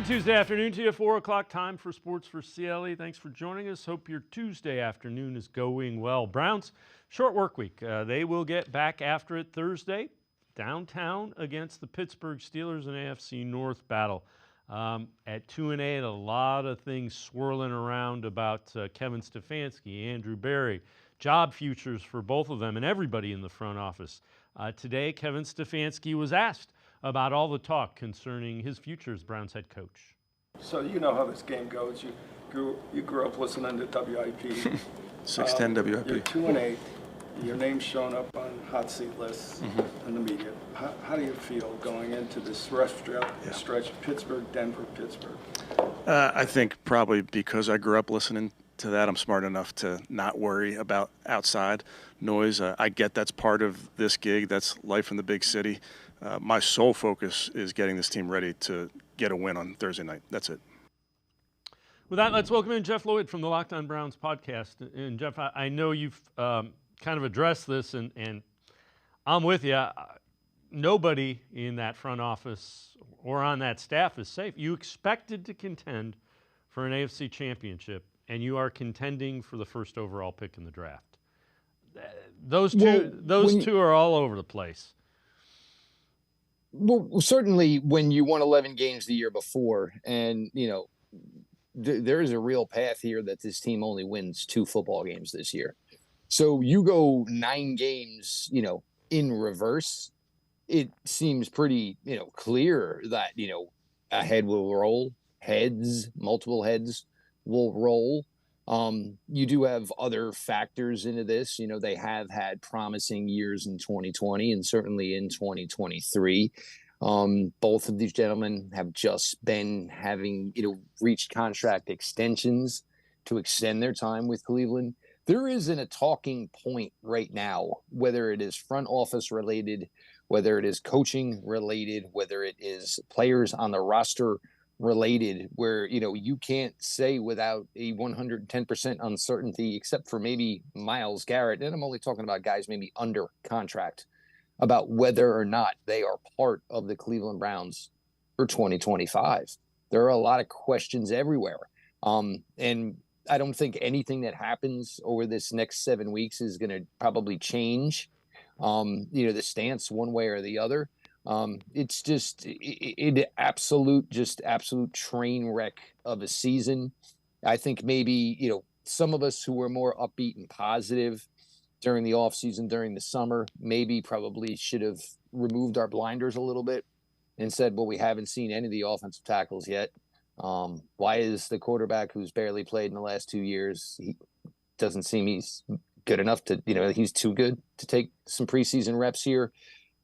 Tuesday afternoon to you, 4 o'clock time for Sports4CLE. Thanks for joining us. Hope your Tuesday afternoon is going well. Browns, short work week. They will get back after it Thursday, downtown against the Pittsburgh Steelers in AFC North battle. At 2-8, a lot of things swirling around about Kevin Stefanski, Andrew Berry, job futures for both of them and everybody in the front office. Today, Kevin Stefanski was asked about all the talk concerning his future as Browns head coach. So you know how this game goes. You grew up listening to WIP. 610 WIP. You're 2-8. Your name's shown up on hot seat lists in the media. How do you feel going into this stretch, Pittsburgh, Denver, Pittsburgh? I think probably because I grew up listening to that, I'm smart enough to not worry about outside noise. I get that's part of this gig. That's life in the big city. My sole focus is getting this team ready to get a win on Thursday night. That's it. With that, let's welcome in Jeff Lloyd from the Locked On Browns podcast. And Jeff, I know you've kind of addressed this, and I'm with you. Nobody in that front office or on that staff is safe. You expected to contend for an AFC championship, and you are contending for the first overall pick in the draft. Those two are all over the place. Well, certainly when you won 11 games the year before, and, you know, there is a real path here that this team only wins 2 football games this year. So you go 9 games, you know, in reverse, it seems pretty, you know, clear that, you know, a head will roll, multiple heads will roll. You do have other factors into this. You know, they have had promising years in 2020 and certainly in 2023. Both of these gentlemen have just been having, you know, reached contract extensions to extend their time with Cleveland. There isn't a talking point right now, whether it is front office related, whether it is coaching related, whether it is players on the roster related, where, you know, you can't say without a 110% uncertainty, except for maybe Myles Garrett, and I'm only talking about guys maybe under contract, about whether or not they are part of the Cleveland Browns for 2025. There are a lot of questions everywhere. And I don't think anything that happens over this next 7 weeks is going to probably change, you know, the stance one way or the other. It's just absolute train wreck of a season. I think maybe, you know, some of us who were more upbeat and positive during the offseason, during the summer, maybe probably should have removed our blinders a little bit and said, well, we haven't seen any of the offensive tackles yet. Why is the quarterback who's barely played in the last 2 years, he doesn't seem he's good enough to, you know, he's too good to take some preseason reps here.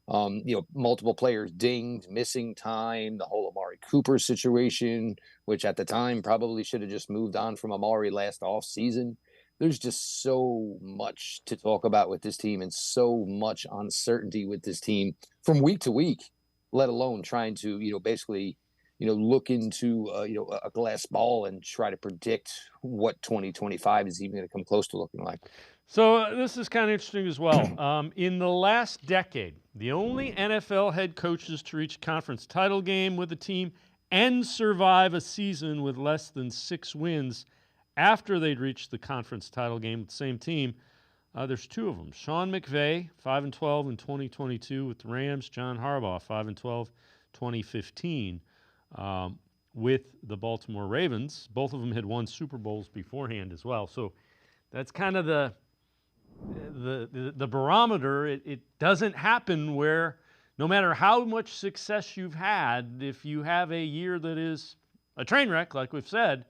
You know, multiple players dinged, missing time, the whole Amari Cooper situation, which at the time probably should have just moved on from Amari last offseason. There's just so much to talk about with this team and so much uncertainty with this team from week to week, let alone trying to, you know, basically, you know, look into, you know, a glass ball and try to predict what 2025 is even going to come close to looking like. So this is kind of interesting as well. In the last decade, the only NFL head coaches to reach a conference title game with a team and survive a season with less than 6 wins after they'd reached the conference title game with the same team, there's 2 of them. Sean McVay, 5-12 in 2022 with the Rams. John Harbaugh, 5-12, 2015 with the Baltimore Ravens. Both of them had won Super Bowls beforehand as well. So that's kind of the barometer. It doesn't happen where no matter how much success you've had, if you have a year that is a train wreck, like we've said,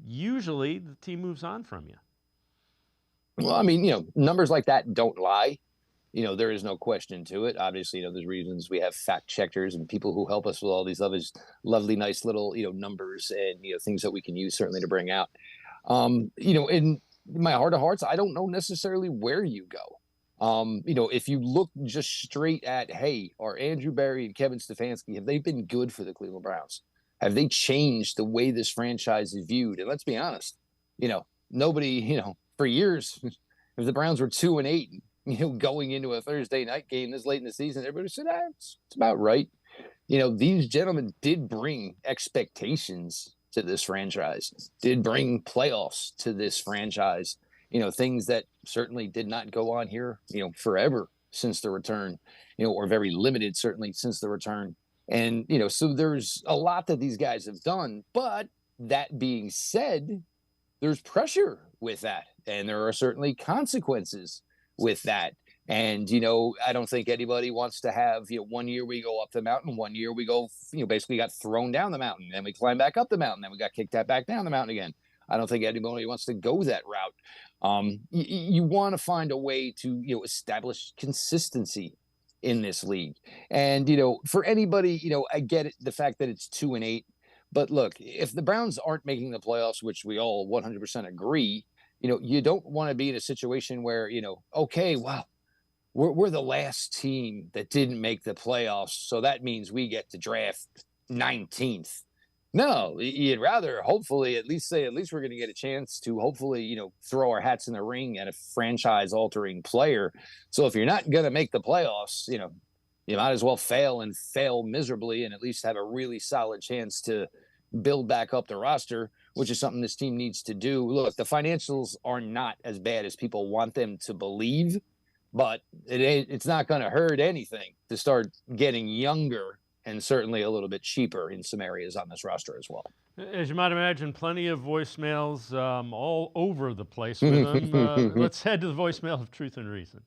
usually the team moves on from you. Well, I mean, you know, numbers like that don't lie. You know, there is no question to it. Obviously, you know, there's reasons we have fact checkers and people who help us with all these lovely, nice little, you know, numbers and, you know, things that we can use certainly to bring out. You know, in my heart of hearts, I don't know necessarily where you go. You know, if you look just straight at, hey, are Andrew Berry and Kevin Stefanski, have they been good for the Cleveland Browns? Have they changed the way this franchise is viewed? And let's be honest, you know, nobody, you know, for years, if the Browns were 2-8, you know, going into a Thursday night game this late in the season, everybody said, it's about right. these gentlemen did bring expectations to this franchise, did bring playoffs to this franchise, things that certainly did not go on here, forever since the return, or very limited, certainly since the return. And, so there's a lot that these guys have done. But that being said, there's pressure with that. And there are certainly consequences with that. And, I don't think anybody wants to have, 1 year we go up the mountain, 1 year we go, basically got thrown down the mountain, then we climb back up the mountain, then we got kicked back down the mountain again. I don't think anybody wants to go that route. You want to find a way to, establish consistency in this league. And, for anybody, I get it, the fact that it's 2-8, but look, if the Browns aren't making the playoffs, which we all 100% agree, you don't want to be in a situation where, okay, wow, we're the last team that didn't make the playoffs, so that means we get to draft 19th. No, you'd rather hopefully at least we're going to get a chance to hopefully, throw our hats in the ring at a franchise-altering player. So if you're not going to make the playoffs, you might as well fail miserably and at least have a really solid chance to build back up the roster, which is something this team needs to do. Look, the financials are not as bad as people want them to believe, but it's not going to hurt anything to start getting younger and certainly a little bit cheaper in some areas on this roster as well. As you might imagine, plenty of voicemails all over the place with them. Let's head to the voicemail of Truth and Reason.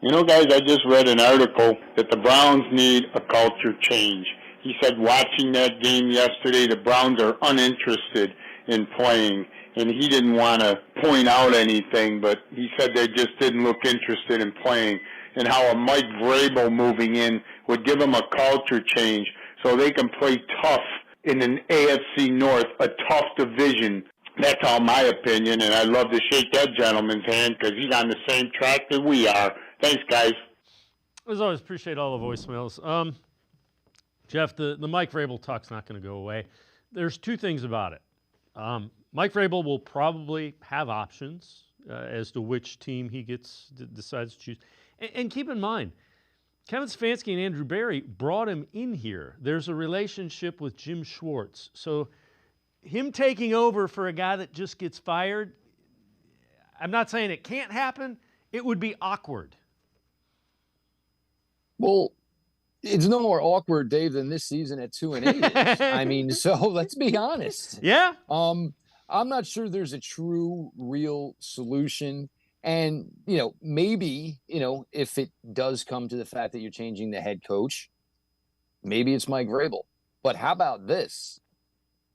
Guys, I just read an article that the Browns need a culture change. He said watching that game yesterday, the Browns are uninterested in playing. And he didn't want to point out anything, but he said they just didn't look interested in playing, and how a Mike Vrabel moving in would give them a culture change so they can play tough in an AFC North, a tough division. That's all my opinion, and I'd love to shake that gentleman's hand because he's on the same track that we are. Thanks, guys. As always, appreciate all the voicemails. Jeff, the Mike Vrabel talk's not going to go away. There's two things about it. Mike Vrabel will probably have options as to which team he decides to choose. And keep in mind, Kevin Stefanski and Andrew Berry brought him in here. There's a relationship with Jim Schwartz. So him taking over for a guy that just gets fired, I'm not saying it can't happen. It would be awkward. Well, it's no more awkward, Dave, than this season at 2-8 is. I mean, so let's be honest. Yeah. I'm not sure there's a true, real solution. And, maybe, if it does come to the fact that you're changing the head coach, maybe it's Mike Vrabel. But how about this?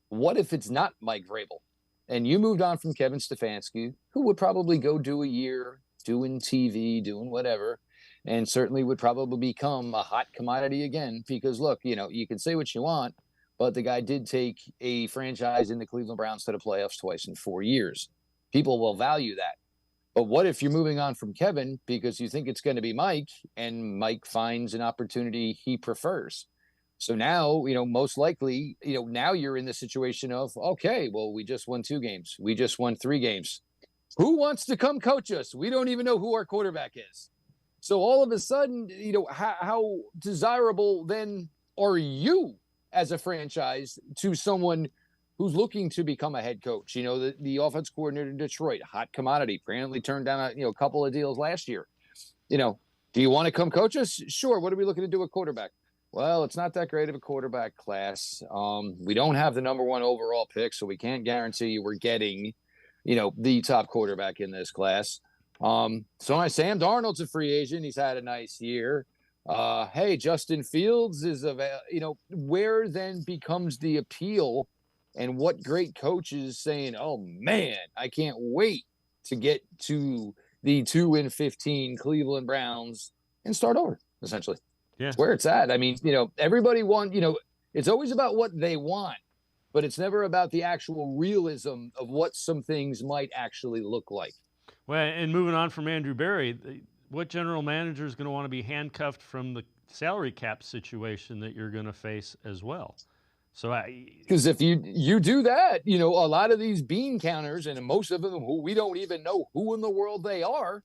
What if it's not Mike Vrabel? And you moved on from Kevin Stefanski, who would probably go do a year doing TV, doing whatever, and certainly would probably become a hot commodity again. Because, look, you can say what you want, but the guy did take a franchise in the Cleveland Browns to the playoffs twice in 4 years. People will value that. But what if you're moving on from Kevin because you think it's going to be Mike, and Mike finds an opportunity he prefers? So now, most likely, now you're in the situation of, okay, well, we just won 2 games. We just won 3 games. Who wants to come coach us? We don't even know who our quarterback is. So all of a sudden, how desirable then are you as a franchise to someone who's looking to become a head coach? The offense coordinator in Detroit, hot commodity, apparently turned down a couple of deals last year. Do you want to come coach us? Sure. What are we looking to do with quarterback? Well, it's not that great of a quarterback class. We don't have the number 1 overall pick, so we can't guarantee you we're getting, the top quarterback in this class. So Sam Darnold's a free agent. He's had a nice year. Hey, Justin Fields is where then becomes the appeal, and what great coaches saying, oh man, I can't wait to get to the 2-15 Cleveland Browns and start over, essentially. Yeah. It's where it's at. I mean, everybody it's always about what they want, but it's never about the actual realism of what some things might actually look like. Well, and moving on from Andrew Berry, what general manager is going to want to be handcuffed from the salary cap situation that you're going to face as well? So, because if you do that, a lot of these bean counters, and most of them who we don't even know who in the world they are,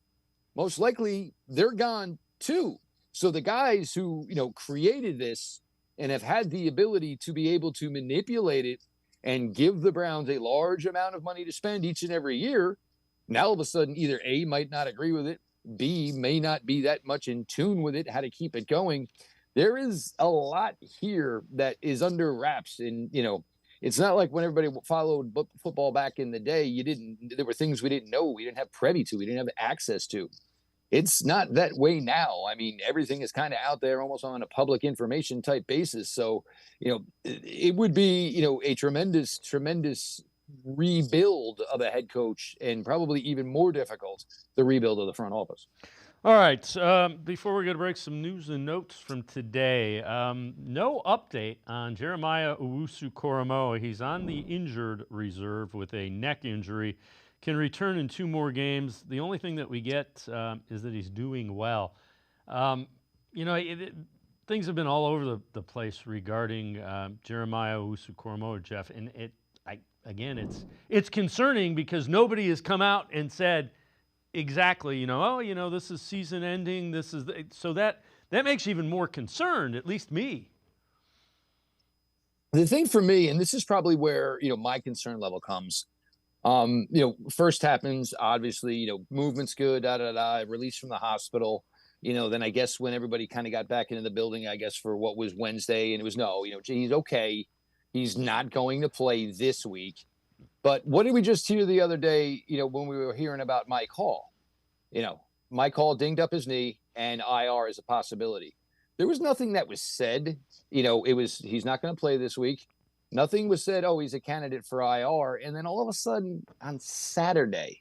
most likely they're gone too. So the guys who, created this and have had the ability to be able to manipulate it and give the Browns a large amount of money to spend each and every year, now all of a sudden either A, might not agree with it, B, may not be that much in tune with it, how to keep it going. There is a lot here that is under wraps. And, it's not like when everybody followed football back in the day, there were things we didn't know, we didn't have privy to, we didn't have access to. It's not that way now. I mean, everything is kind of out there almost on a public information type basis. So, it would be, a tremendous, tremendous rebuild of a head coach, and probably even more difficult, the rebuild of the front office. All right. Before we go to break, some news and notes from today. No update on Jeremiah Owusu-Koramoah. He's on the injured reserve with a neck injury. Can return in 2 more games. The only thing that we get is that he's doing well. Things have been all over the place regarding Jeremiah Owusu-Koramoah, Jeff, and it's concerning because nobody has come out and said exactly, this is season ending. So that makes you even more concerned, at least me. The thing for me, and this is probably where my concern level comes. First happens, obviously, movement's good, release from the hospital. Then I guess when everybody kind of got back into the building, I guess for what was Wednesday, and it was he's okay. He's not going to play this week. But what did we just hear the other day, when we were hearing about Mike Hall? Mike Hall dinged up his knee, and IR is a possibility. There was nothing that was said. He's not going to play this week. Nothing was said, oh, he's a candidate for IR. And then all of a sudden on Saturday,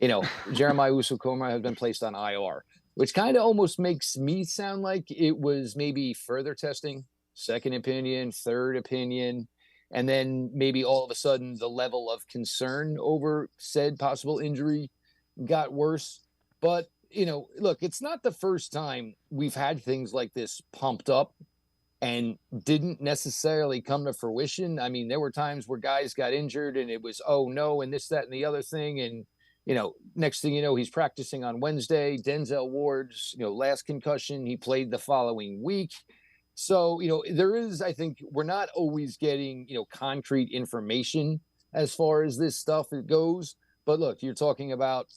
Jeremiah Owusu-Koramoah has been placed on IR, which kind of almost makes me sound like it was maybe further testing, second opinion, third opinion, and then maybe all of a sudden the level of concern over said possible injury got worse. But, look, it's not the first time we've had things like this pumped up and didn't necessarily come to fruition. I mean, there were times where guys got injured and it was, oh no, and this, that, and the other thing. And, next thing you know, he's practicing on Wednesday. Denzel Ward's, last concussion, he played the following week. So, there is, I think we're not always getting, concrete information as far as this stuff goes. But look, you're talking about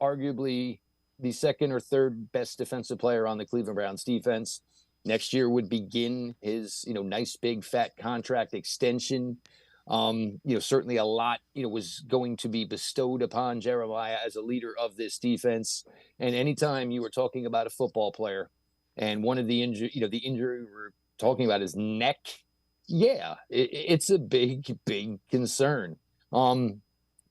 arguably the second or third best defensive player on the Cleveland Browns defense. Next year would begin his, nice big fat contract extension. Certainly a lot, was going to be bestowed upon Jeremiah as a leader of this defense. And anytime you were talking about a football player and one of the injury we're talking about is neck, it's a big, big concern.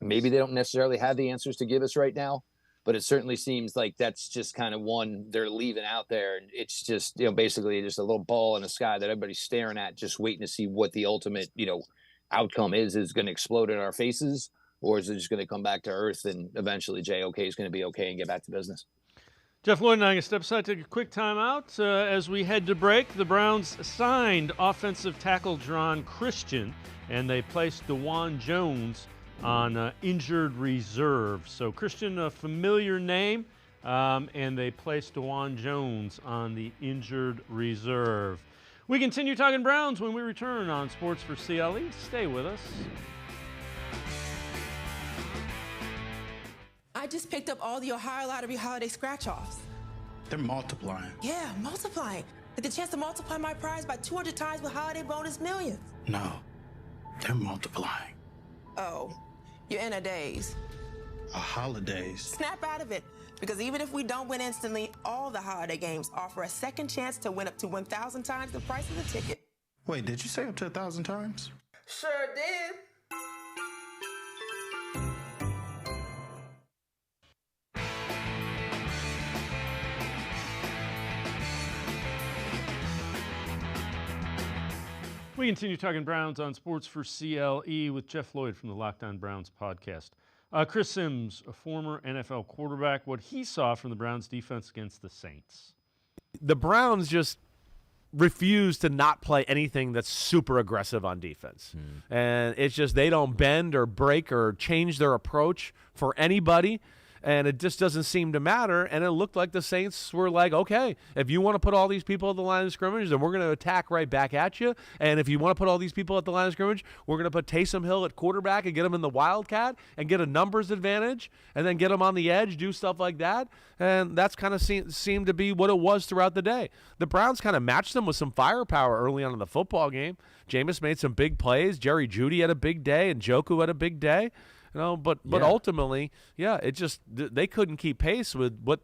Maybe they don't necessarily have the answers to give us right now, but it certainly seems like that's just kind of one they're leaving out there. And it's just, basically just a little ball in the sky that everybody's staring at, just waiting to see what the ultimate, outcome is going to explode in our faces, or is it just going to come back to earth and eventually JOK is going to be okay and get back to business? Jeff Lloyd and I are going to step aside, take a quick timeout. As we head to break, the Browns signed offensive tackle Jerron Christian, and they placed DeJuan Jones on injured reserve. So Christian, a familiar name, and they placed DeJuan Jones on the injured reserve. We continue talking Browns when we return on Sports4CLE. Stay with us. I just picked up all the Ohio Lottery holiday scratch-offs. They're multiplying. Yeah, multiplying. With the chance to multiply my prize by 200 times with Holiday Bonus Millions. No, they're multiplying. Oh, you're in a daze. A holidays. Snap out of it. Because even if we don't win instantly, all the holiday games offer a second chance to win up to 1,000 times the price of the ticket. Wait, did you say up to 1,000 times? Sure did. We continue talking Browns on Sports4CLE with Jeff Lloyd from the Locked On Browns podcast. Chris Sims, a former NFL quarterback, what he saw from the Browns defense against the Saints. The Browns just refuse to not play anything that's super aggressive on defense. And it's just they don't bend or break or change their approach for anybody. and it just doesn't seem to matter. And it looked like the Saints were like, okay, if you want to put all these people at the line of scrimmage, then we're going to attack right back at you. And if you want to put all these people at the line of scrimmage, we're going to put Taysom Hill at quarterback and get him in the Wildcat and get a numbers advantage, and then get him on the edge, do stuff like that. And that's kind of seemed to be what it was throughout the day. The Browns kind of matched them with some firepower early on in the football game. Jameis made some big plays. Jerry Jeudy had a big day, and Njoku had a big day. But ultimately, it just they couldn't keep pace with what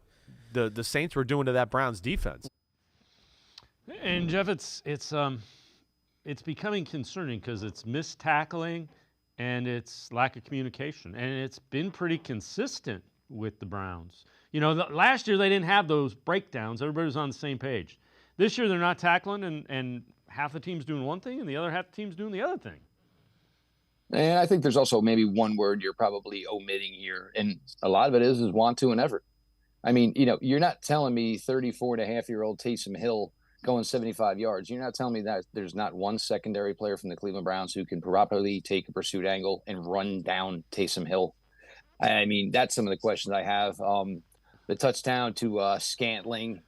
the Saints were doing to that Browns defense. And Jeff, it's becoming concerning because it's missed tackling and it's lack of communication, and it's been pretty consistent with the Browns. Last year they didn't have those breakdowns. Everybody was on the same page. This year they're not tackling, and half the team's doing one thing and the other half the team's doing the other thing. And I think there's also maybe one word you're probably omitting here, and a lot of it is want to and effort. I mean, you're not telling me 34-and-a-half-year-old Taysom Hill going 75 yards. You're not telling me that there's not one secondary player from the Cleveland Browns who can properly take a pursuit angle and run down Taysom Hill. I mean, that's some of the questions I have. The touchdown to Scantling,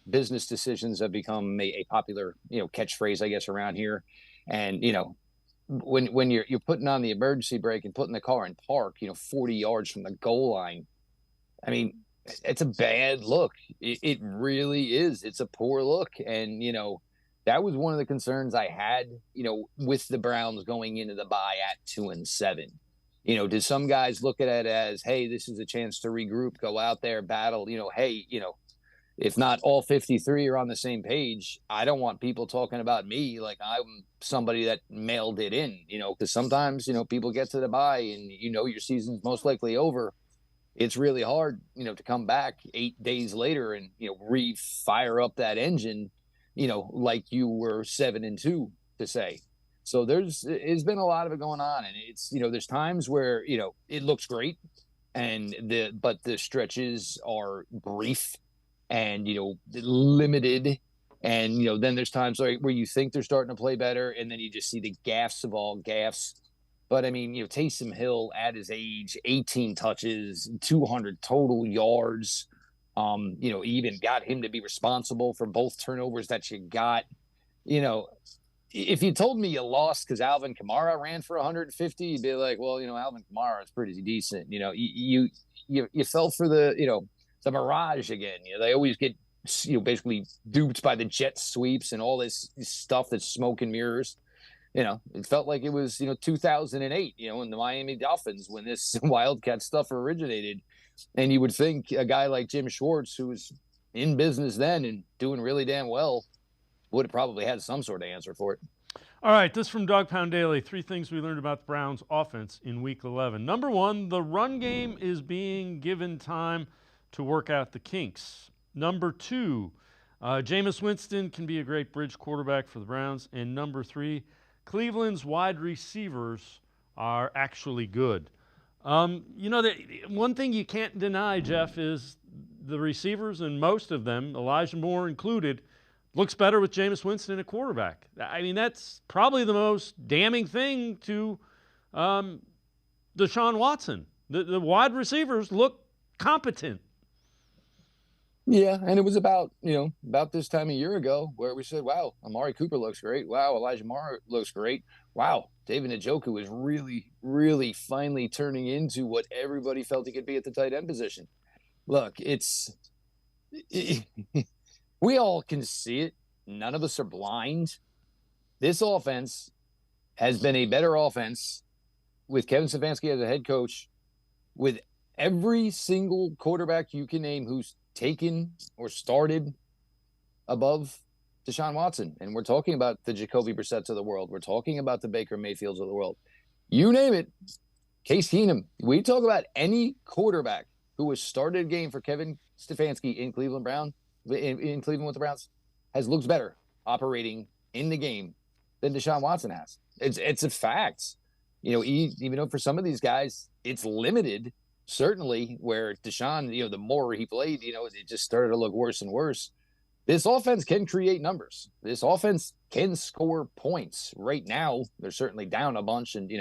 business decisions have become a popular, catchphrase, I guess, around here. And, when you're putting on the emergency brake and putting the car in park, 40 yards from the goal line, I mean, it's a bad look. It really is. It's a poor look. And, that was one of the concerns I had, with the Browns going into the bye at 2-7. Did some guys look at it as, hey, this is a chance to regroup, go out there, battle, hey, if not all 53 are on the same page, I don't want people talking about me like I'm somebody that mailed it in, because sometimes, people get to the bye and, your season's most likely over. It's really hard, to come back 8 days later and, re-fire up that engine, like you were 7-2 to say. So there's been a lot of it going on, and it's, there's times where, it looks great but the stretches are brief and, limited. And, then there's times where you think they're starting to play better, and then you just see the gaffes of all gaffes. But, I mean, Taysom Hill at his age, 18 touches, 200 total yards. Even got him to be responsible for both turnovers that you got. If you told me you lost because Alvin Kamara ran for 150, you'd be like, well, Alvin Kamara is pretty decent. You fell for the mirage again. They always get, basically duped by the jet sweeps and all this stuff that's smoke and mirrors. It felt like it was, 2008, in the Miami Dolphins when this Wildcat stuff originated. And you would think a guy like Jim Schwartz, who was in business then and doing really damn well, would have probably had some sort of answer for it. All right, this from Dog Pound Daily. 3 things we learned about the Browns offense in Week 11. Number 1, the run game is being given time to work out the kinks. Number 2, Jameis Winston can be a great bridge quarterback for the Browns. And number 3, Cleveland's wide receivers are actually good. One thing you can't deny, Jeff, is the receivers, and most of them, Elijah Moore included, looks better with Jameis Winston at quarterback. I mean, that's probably the most damning thing to Deshaun Watson. The wide receivers look competent. Yeah, and it was about this time a year ago where we said, wow, Amari Cooper looks great. Wow, Elijah Moore looks great. Wow, David Njoku is really, really finally turning into what everybody felt he could be at the tight end position. Look, we all can see it. None of us are blind. This offense has been a better offense with Kevin Stefanski as a head coach, with every single quarterback you can name who's taken or started above Deshaun Watson. And we're talking about the Jacoby Brissetts of the world. We're talking about the Baker Mayfields of the world. You name it. Case Keenum. We talk about any quarterback who has started a game for Kevin Stefanski in Cleveland in Cleveland with the Browns has looked better operating in the game than Deshaun Watson has. It's a fact. Even though for some of these guys it's limited, certainly where Deshaun, the more he played, it just started to look worse and worse. This offense can create numbers. This offense can score points. Right now, they're certainly down a bunch and,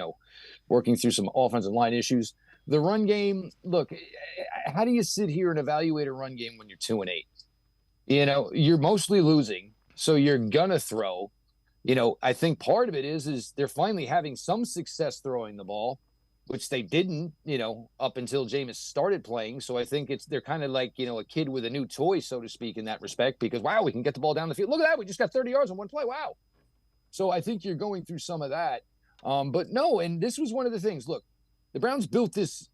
working through some offensive line issues. The run game, look, how do you sit here and evaluate a run game when you're 2-8? You know, you're mostly losing, so you're gonna throw. You know, I think part of it is they're finally having some success throwing the ball, which they didn't, you know, up until Jameis started playing. So I think they're kind of like, you know, a kid with a new toy, so to speak, in that respect, because wow, we can get the ball down the field. Look at that, we just got 30 yards on one play. Wow. So I think you're going through some of that. But no, and this was one of the things. Look, the Browns built this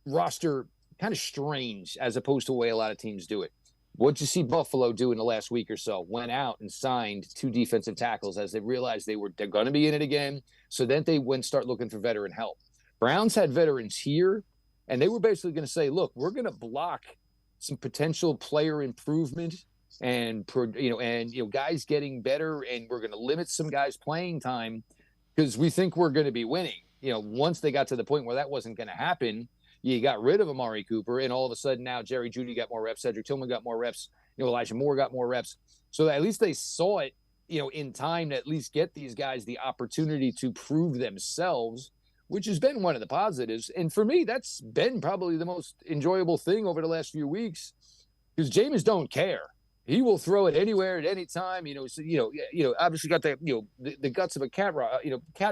roster kind of strange as opposed to the way a lot of teams do it. What'd you see Buffalo do in the last week or so? Went out and signed 2 defensive tackles as they realized they're going to be in it again. So then they went start looking for veteran help. Browns had veterans here, and they were basically going to say, look, we're going to block some potential player improvement and guys getting better, and we're going to limit some guys' playing time because we think we're going to be winning. You know, once they got to the point where that wasn't going to happen, you got rid of Amari Cooper, and all of a sudden now Jerry Jeudy got more reps, Cedric Tillman got more reps, you know, Elijah Moore got more reps. So at least they saw it, you know, in time to at least get these guys the opportunity to prove themselves, which has been one of the positives. And for me, that's been probably the most enjoyable thing over the last few weeks because Jameis don't care. He will throw it anywhere at any time. You know, obviously got the guts of a cat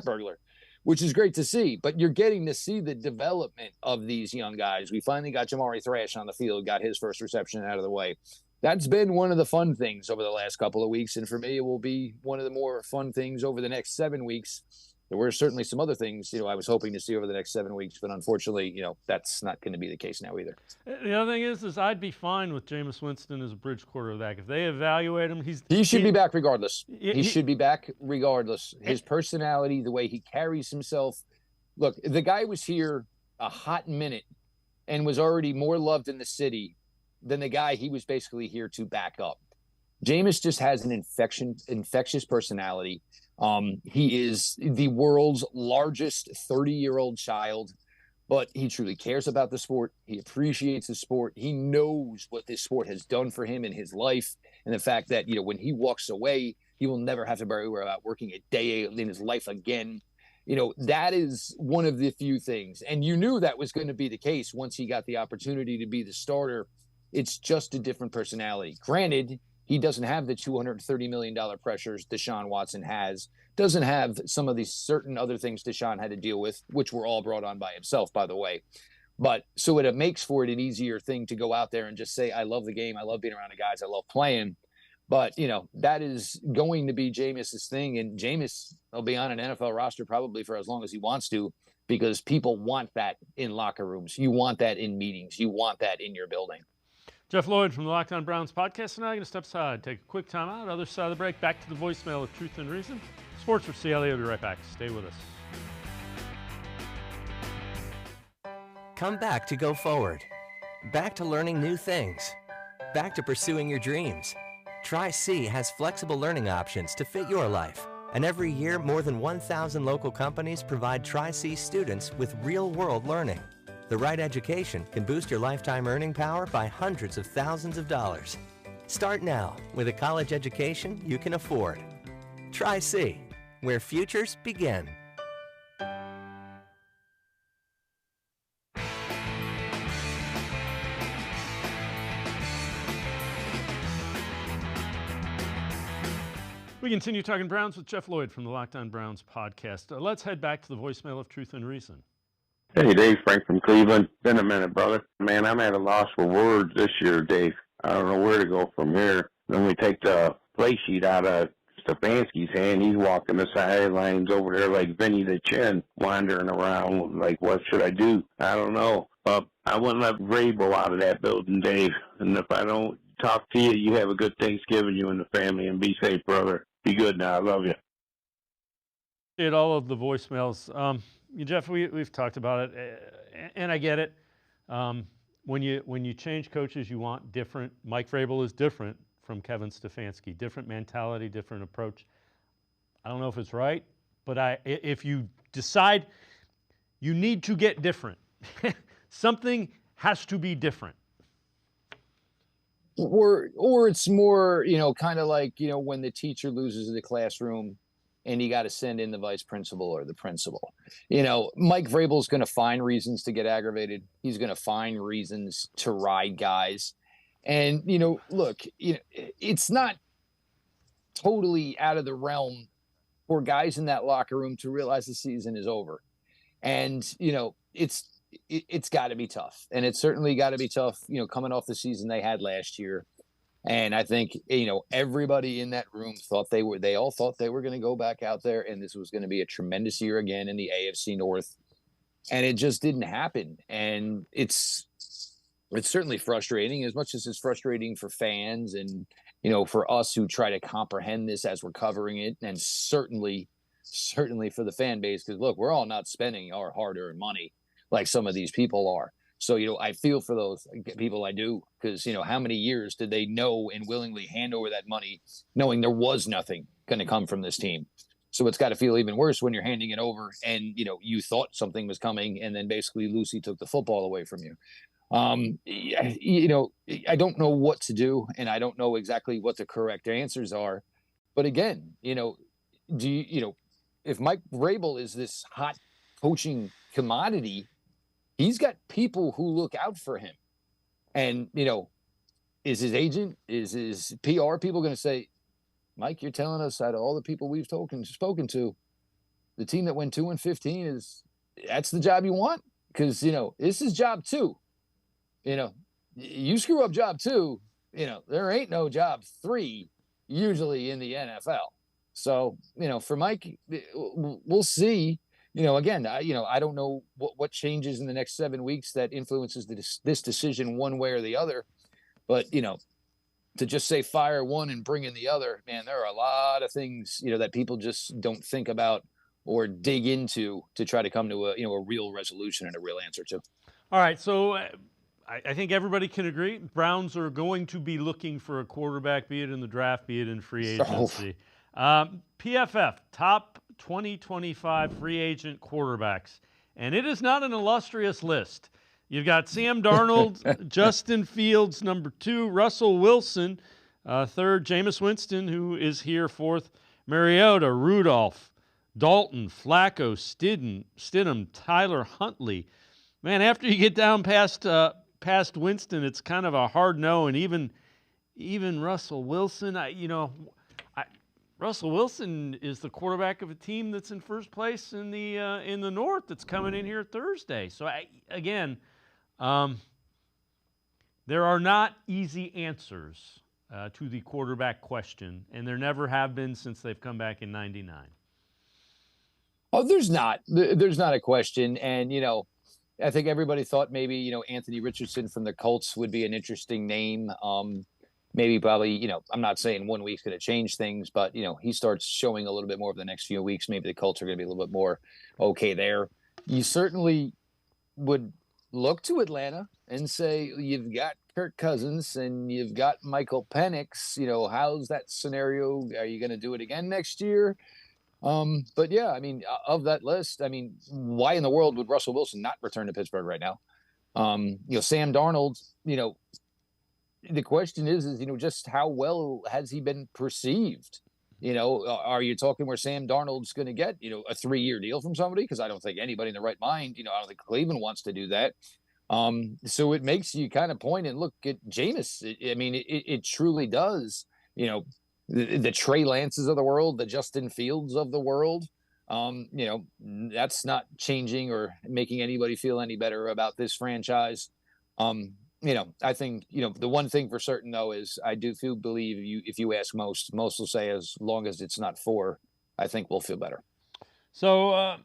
burglar, which is great to see. But you're getting to see the development of these young guys. We finally got Jamari Thrash on the field, got his first reception out of the way. That's been one of the fun things over the last couple of weeks. And for me, it will be one of the more fun things over the next 7 weeks. There were certainly some other things, you know, I was hoping to see over the next 7 weeks, but unfortunately, you know, that's not going to be the case now either. The other thing is I'd be fine with Jameis Winston as a bridge quarterback. If they evaluate him, he should be back regardless. He should be back regardless. His personality, the way he carries himself. Look, the guy was here a hot minute and was already more loved in the city than the guy he was basically here to back up. Jameis just has an infectious personality. He is the world's largest 30-year-old child, but he truly cares about the sport. He appreciates the sport. He knows what this sport has done for him in his life. And the fact that, you know, when he walks away, he will never have to worry about working a day in his life again. You know, that is one of the few things. And you knew that was going to be the case once he got the opportunity to be the starter. It's just a different personality. Granted, he doesn't have the $230 million pressures Deshaun Watson has, doesn't have some of these certain other things Deshaun had to deal with, which were all brought on by himself, by the way. But so it makes for it an easier thing to go out there and just say, I love the game. I love being around the guys. I love playing. But, you know, that is going to be Jameis's thing. And Jameis will be on an NFL roster probably for as long as he wants to, because people want that in locker rooms. You want that in meetings. You want that in your building. Jeff Lloyd from the Locked On Browns podcast. And now I'm going to step aside, take a quick time out. Other side of the break, back to the voicemail of Truth and Reason. Sports4CLE will be right back. Stay with us. Come back to go forward. Back to learning new things. Back to pursuing your dreams. Tri-C has flexible learning options to fit your life. And every year, more than 1,000 local companies provide Tri-C students with real-world learning. The right education can boost your lifetime earning power by hundreds of thousands of dollars. Start now with a college education you can afford. Tri-C, where futures begin. We continue talking Browns with Jeff Lloyd from the Locked On Browns podcast. Let's head back to the voicemail of Truth and Reason. Hey, Dave, Frank from Cleveland. Been a minute, brother. Man, I'm at a loss for words this year, Dave. I don't know where to go from here. Then we take the play sheet out of Stefanski's hand. He's walking the sidelines over there like Vinny the Chin, wandering around like, what should I do? I don't know. I wouldn't let Vrabel out of that building, Dave. And if I don't talk to you, you have a good Thanksgiving, you and the family, and be safe, brother. Be good now. I love you. At all of the voicemails. Jeff, we've talked about it, and I get it. When you change coaches, you want different. Mike Vrabel is different from Kevin Stefanski. Different mentality, different approach. I don't know if it's right, but if you decide you need to get different, something has to be different. Or it's more, kind of like, when the teacher loses the classroom and you got to send in the vice principal or the principal. You know, Mike Vrabel's going to find reasons to get aggravated. He's going to find reasons to ride guys. And, you know, look, you know, it's not totally out of the realm for guys in that locker room to realize the season is over. And, you know, it's got to be tough. And it's certainly got to be tough, you know, coming off the season they had last year. And I think, you know, everybody in that room they all thought they were going to go back out there and this was going to be a tremendous year again in the AFC North. And it just didn't happen. And it's certainly frustrating, as much as it's frustrating for fans and, you know, for us who try to comprehend this as we're covering it. And certainly for the fan base, because look, we're all not spending our hard-earned money like some of these people are. So, you know, I feel for those people, I do, because, you know, how many years did they know and willingly hand over that money knowing there was nothing going to come from this team? So it's got to feel even worse when you're handing it over and, you know, you thought something was coming and then basically Lucy took the football away from you. You know, I don't know what to do and I don't know exactly what the correct answers are. But again, you know, you know, if Mike Vrabel is this hot coaching commodity, he's got people who look out for him. And, you know, is his agent, is his PR people going to say, Mike, you're telling us out of all the people we've spoken to, the team that went 2-15 that's the job you want? Because, you know, this is job 2. You know, you screw up job 2, you know, there ain't no job 3 usually in the NFL. So, you know, for Mike, we'll see. You know, again, I don't know what changes in the next 7 weeks that influences this decision one way or the other. But, you know, to just say fire one and bring in the other, man, there are a lot of things, you know, that people just don't think about or dig into to try to come to a real resolution and a real answer to. All right, so I think everybody can agree Browns are going to be looking for a quarterback, be it in the draft, be it in free agency. PFF, top 2025 free agent quarterbacks. And it is not an illustrious list. You've got Sam Darnold, Justin Fields, number 2, Russell Wilson, 3rd, Jameis Winston, who is here, 4th, Mariota, Rudolph, Dalton, Flacco, Stidham, Tyler Huntley. Man, after you get down past Winston, it's kind of a hard no, and even Russell Wilson, Russell Wilson is the quarterback of a team that's in first place in the North that's coming in here Thursday. So, there are not easy answers to the quarterback question, and there never have been since they've come back in '99. Oh, there's not a question. And, you know, I think everybody thought maybe, you know, Anthony Richardson from the Colts would be an interesting name. Probably, you know, I'm not saying 1 week's going to change things, but, you know, he starts showing a little bit more over the next few weeks. Maybe the Colts are going to be a little bit more okay there. You certainly would look to Atlanta and say, you've got Kirk Cousins and you've got Michael Penix. You know, how's that scenario? Are you going to do it again next year? But yeah, I mean, of that list, I mean, why in the world would Russell Wilson not return to Pittsburgh right now? You know, Sam Darnold, you know, the question is, you know, just how well has he been perceived? You know, are you talking where Sam Darnold's going to get, you know, a 3-year deal from somebody? Because I don't think anybody in the right mind, you know, I don't think Cleveland wants to do that. So it makes you kind of point and look at Jameis. I mean, it truly does, you know, the Trey Lances of the world, the Justin Fields of the world. You know, that's not changing or making anybody feel any better about this franchise. You know, I think, you know, the one thing for certain, though, is I do believe if you ask most will say as long as it's not 4, I think we'll feel better. So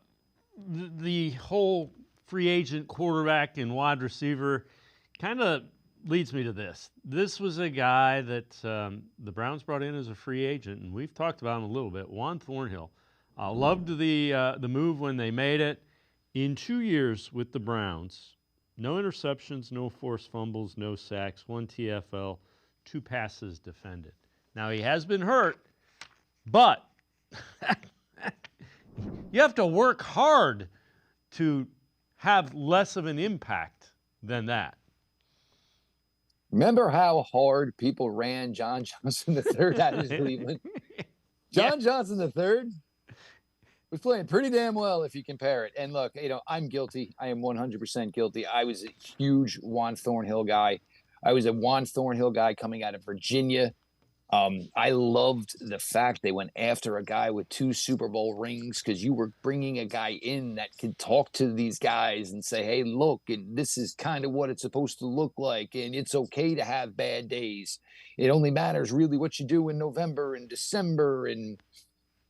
the whole free agent quarterback and wide receiver kind of leads me to this. This was a guy that the Browns brought in as a free agent, and we've talked about him a little bit, Juan Thornhill. Loved the move when they made it. In 2 years with the Browns, no interceptions, no forced fumbles, no sacks, 1 TFL, 2 passes defended. Now, he has been hurt, but you have to work hard to have less of an impact than that. Remember how hard people ran John Johnson III out of Cleveland? John Johnson III, was playing pretty damn well if you compare it. And look, I'm guilty. I am 100% guilty. I was a huge Juan Thornhill guy. I was a Juan Thornhill guy coming out of Virginia. I loved the fact they went after a guy with 2 Super Bowl rings, because you were bringing a guy in that could talk to these guys and say, hey, look, and this is kind of what it's supposed to look like. And it's okay to have bad days. It only matters really what you do in November and December.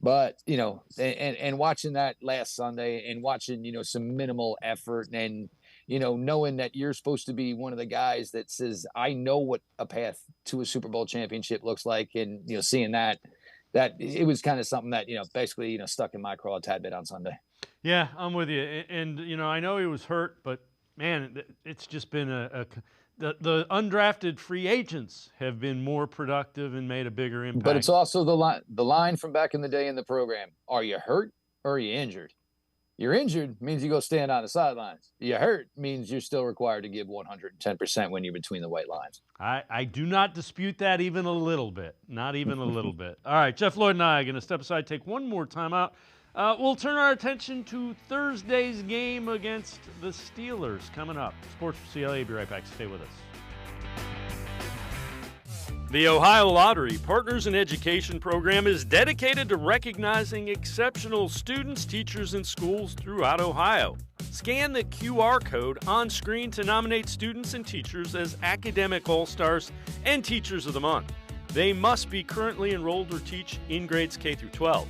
But, and watching that last Sunday and watching, some minimal effort and, knowing that you're supposed to be one of the guys that says, I know what a path to a Super Bowl championship looks like. And, seeing that it was kind of something that, basically, stuck in my craw a tad bit on Sunday. Yeah, I'm with you. And, I know he was hurt, but man, it's just been the undrafted free agents have been more productive and made a bigger impact. But it's also the line from back in the day in the program. Are you hurt or are you injured? You're injured means you go stand on the sidelines. You hurt means you're still required to give 110% when you're between the white lines. I do not dispute that even a little bit. Not even a little bit. All right, Jeff Lloyd and I are going to step aside, take one more time out. We'll turn our attention to Thursday's game against the Steelers coming up. Sports4CLE, be right back. Stay with us. The Ohio Lottery Partners in Education program is dedicated to recognizing exceptional students, teachers, and schools throughout Ohio. Scan the QR code on screen to nominate students and teachers as Academic All-Stars and Teachers of the Month. They must be currently enrolled or teach in grades K through 12.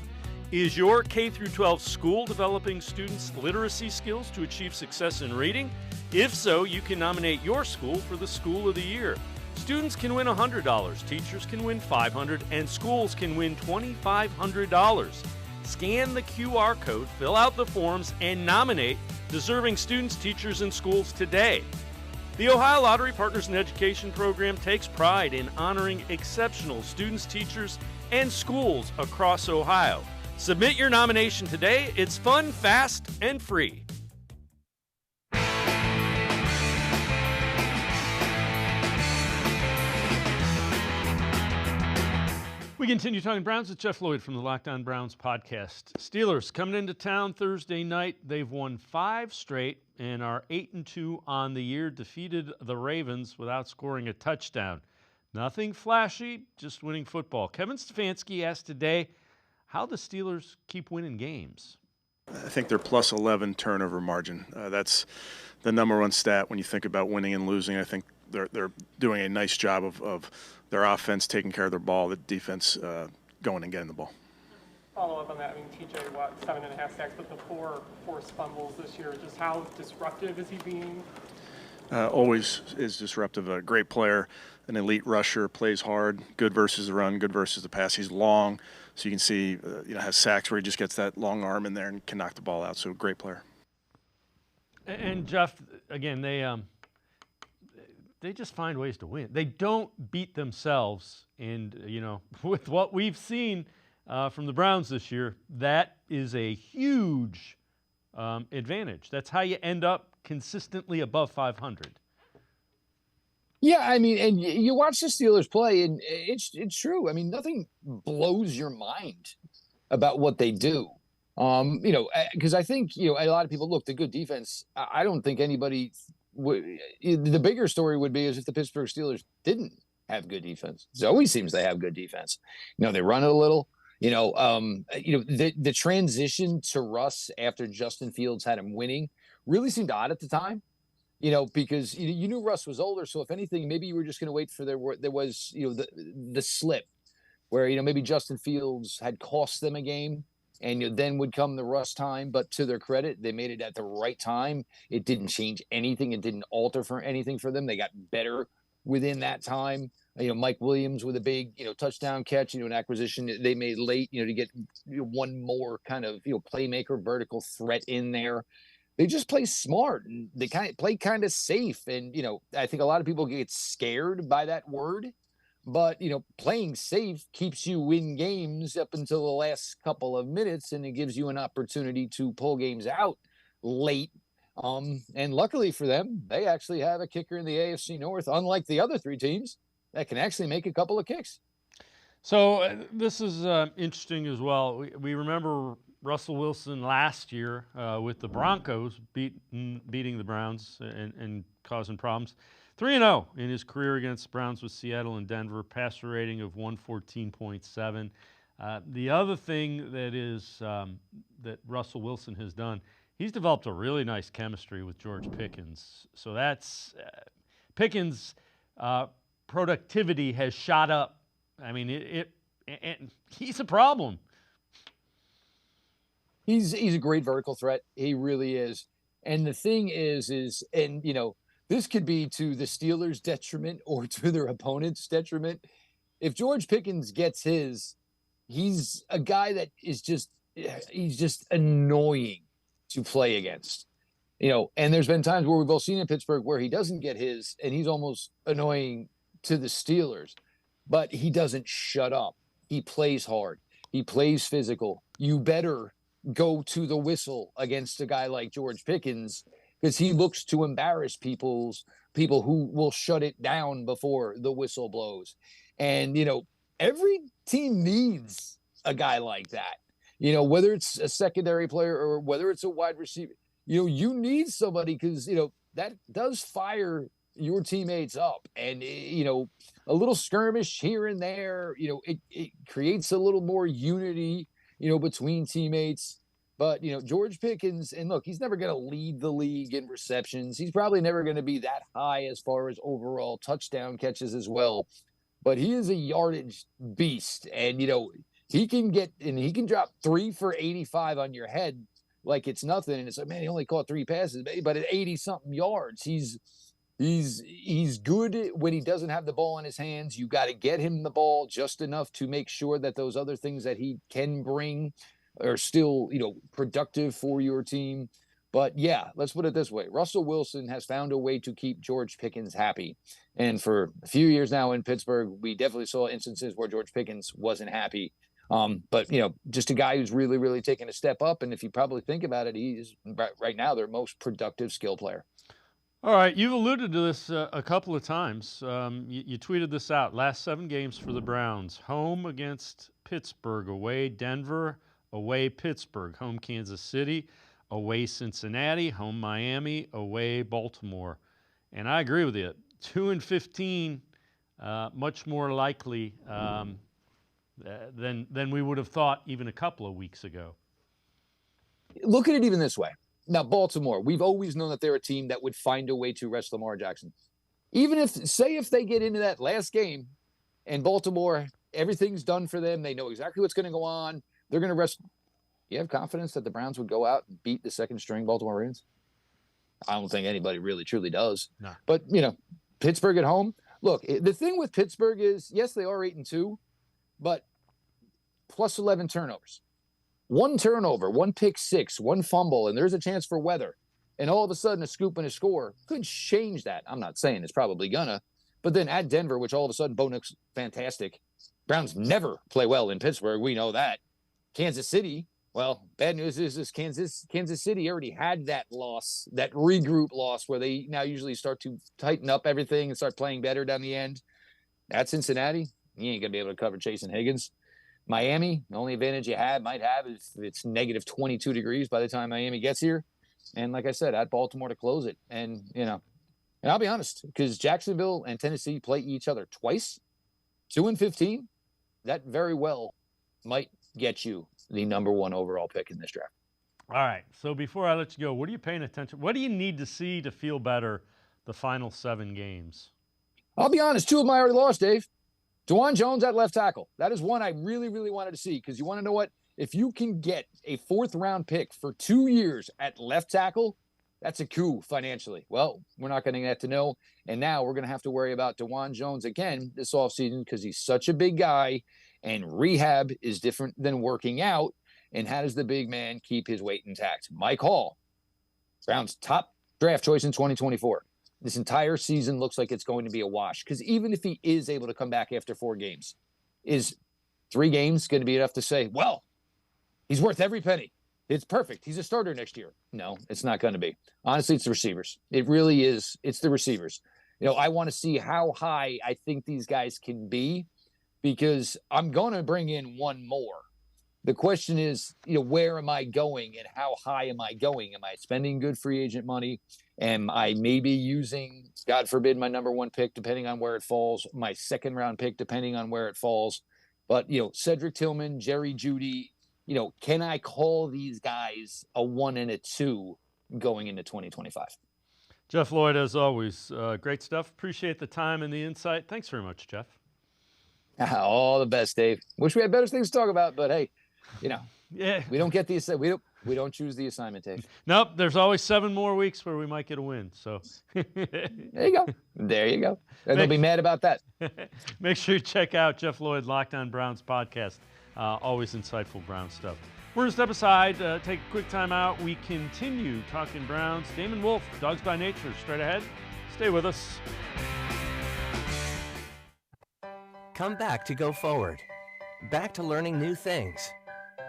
Is your K through 12 school developing students' literacy skills to achieve success in reading? If so, you can nominate your school for the School of the Year. Students can win $100, teachers can win $500, and schools can win $2,500. Scan the QR code, fill out the forms, and nominate deserving students, teachers, and schools today. The Ohio Lottery Partners in Education program takes pride in honoring exceptional students, teachers, and schools across Ohio. Submit your nomination today. It's fun, fast, and free. We continue talking Browns with Jeff Lloyd from the Locked On Browns podcast. Steelers coming into town Thursday night. They've won 5 straight and are 8-2 on the year. Defeated the Ravens without scoring a touchdown. Nothing flashy, just winning football. Kevin Stefanski asked today how the Steelers keep winning games. I think they're plus 11 turnover margin. That's the number one stat when you think about winning and losing. I think they're doing a nice job of their offense taking care of their ball, the defense going and getting the ball. Follow up on that. I mean, TJ, 7.5 sacks, but the 4 forced fumbles this year. Just how disruptive is he being? Always is disruptive. A great player, an elite rusher, plays hard, good versus the run, good versus the pass. He's long, so you can see, has sacks where he just gets that long arm in there and can knock the ball out. So great player. And Jeff, again, they just find ways to win. They don't beat themselves. And, with what we've seen from the Browns this year, that is a huge advantage. That's how you end up consistently above 500. Yeah, I mean, and you watch the Steelers play, and it's true. I mean, nothing blows your mind about what they do. Because I think, a lot of people look, the good defense, I don't think anybody the bigger story would be is if the Pittsburgh Steelers didn't have good defense. It always seems they have good defense. They run it a little. The transition to Russ after Justin Fields had him winning really seemed odd at the time. Because you knew Russ was older, so if anything, maybe you were just going to wait for there was the slip where maybe Justin Fields had cost them a game. And then would come the Russ time, but to their credit, they made it at the right time. It didn't change anything. It didn't alter for anything for them. They got better within that time. Mike Williams with a big, touchdown catch, an acquisition they made late, to get one more kind of, playmaker, vertical threat in there. They just play smart and they play kind of safe. And, I think a lot of people get scared by that word. But, playing safe keeps you in games up until the last couple of minutes, and it gives you an opportunity to pull games out late. And luckily for them, they actually have a kicker in the AFC North, unlike the other 3 teams, that can actually make a couple of kicks. So this is interesting as well. We remember Russell Wilson last year with the Broncos beating the Browns and causing problems. 3-0 in his career against the Browns with Seattle and Denver, passer rating of 114.7. The other thing that Russell Wilson has done, he's developed a really nice chemistry with George Pickens. So that's Pickens' productivity has shot up. I mean, and he's a problem. He's a great vertical threat. He really is. And the thing is, and this could be to the Steelers' detriment or to their opponent's detriment. If George Pickens gets his, he's a guy that is he's just annoying to play against. And there's been times where we've all seen in Pittsburgh where he doesn't get his and he's almost annoying to the Steelers, but he doesn't shut up. He plays hard. He plays physical. You better go to the whistle against a guy like George Pickens, because he looks to embarrass people who will shut it down before the whistle blows. And, every team needs a guy like that, whether it's a secondary player or whether it's a wide receiver, you need somebody because, that does fire your teammates up. And, a little skirmish here and there, it creates a little more unity, between teammates. But, George Pickens, and look, he's never going to lead the league in receptions. He's probably never going to be that high as far as overall touchdown catches as well. But he is a yardage beast. And, he can drop 3 for 85 on your head like it's nothing. And it's like, man, he only caught 3 passes, but at 80-something yards, he's good when he doesn't have the ball in his hands. You got to get him the ball just enough to make sure that those other things that he can bring are still, productive for your team. But yeah, let's put it this way. Russell Wilson has found a way to keep George Pickens happy. And for a few years now in Pittsburgh, we definitely saw instances where George Pickens wasn't happy. But, just a guy who's really, really taken a step up. And if you probably think about it, he is right now their most productive skill player. All right, you've alluded to this a couple of times. You tweeted this out. Last 7 games for the Browns. Home against Pittsburgh, away Denver, away Pittsburgh, home Kansas City, away Cincinnati, home Miami, away Baltimore. And I agree with you. 2-15, much more likely than we would have thought even a couple of weeks ago. Look at it even this way. Now, Baltimore, we've always known that they're a team that would find a way to rest Lamar Jackson. Even if they get into that last game and Baltimore, everything's done for them, they know exactly what's going to go on, they're going to rest. You have confidence that the Browns would go out and beat the second-string Baltimore Ravens? I don't think anybody really truly does. No. But, Pittsburgh at home. Look, the thing with Pittsburgh is, yes, they are 8-2, but plus 11 turnovers. 1 turnover, 1 pick six, 1 fumble, and there's a chance for weather. And all of a sudden, a scoop and a score could change that. I'm not saying it's probably gonna. But then at Denver, which all of a sudden, Bo Nix, fantastic. Browns never play well in Pittsburgh. We know that. Kansas City, well, bad news is Kansas City already had that loss, that regroup loss, where they now usually start to tighten up everything and start playing better down the end. At Cincinnati, you ain't going to be able to cover Chase and Higgins. Miami, the only advantage you might have is it's negative 22 degrees by the time Miami gets here. And like I said, at Baltimore to close it. And, and I'll be honest, because Jacksonville and Tennessee play each other twice, 2-15, that very well might get you the number 1 overall pick in this draft. All right. So before I let you go, what are you paying attention? What do you need to see to feel better the final 7 games? I'll be honest, 2 of them I already lost, Dave. Dawand Jones at left tackle. That is one I really, really wanted to see, because you want to know what? If you can get a 4th-round pick for 2 years at left tackle, that's a coup financially. Well, we're not going to get to know. And now we're going to have to worry about Dawand Jones again this offseason, because he's such a big guy, and rehab is different than working out. And how does the big man keep his weight intact? Mike Hall, Browns' top draft choice in 2024. This entire season looks like it's going to be a wash, because even if he is able to come back after 4 games, is 3 games going to be enough to say, well, he's worth every penny? It's perfect. He's a starter next year. No, it's not going to be. Honestly, it's the receivers. It really is. It's the receivers. I want to see how high I think these guys can be, because I'm going to bring in one more. The question is, where am I going and how high am I going? Am I spending good free agent money? Am I maybe using, God forbid, my number one pick, depending on where it falls, my second round pick, depending on where it falls? But, Cedric Tillman, Jerry Jeudy, can I call these guys a 1 and a 2 going into 2025? Jeff Lloyd, as always, great stuff. Appreciate the time and the insight. Thanks very much, Jeff. All the best, Dave. Wish we had better things to talk about, but hey, yeah, we don't get the we don't choose the assignment, Dave. Nope. There's always 7 more weeks where we might get a win. So there you go. And they'll be mad about that. Make sure you check out Jeff Lloyd Locked On Browns podcast. Always insightful Brown stuff. We're going to step aside, take a quick time out. We continue talking Browns. Damon, Wolfe, Dawgs by Nature, straight ahead. Stay with us. Come back to go forward. Back to learning new things.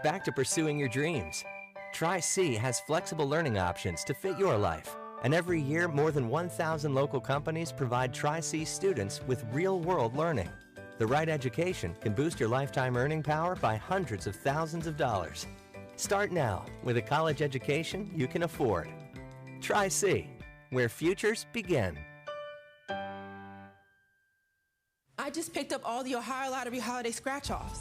Back to pursuing your dreams. Tri-C has flexible learning options to fit your life. And every year, more than 1,000 local companies provide Tri-C students with real-world learning. The right education can boost your lifetime earning power by hundreds of thousands of dollars. Start now with a college education you can afford. Tri-C, where futures begin. I just picked up all the Ohio Lottery holiday scratch-offs.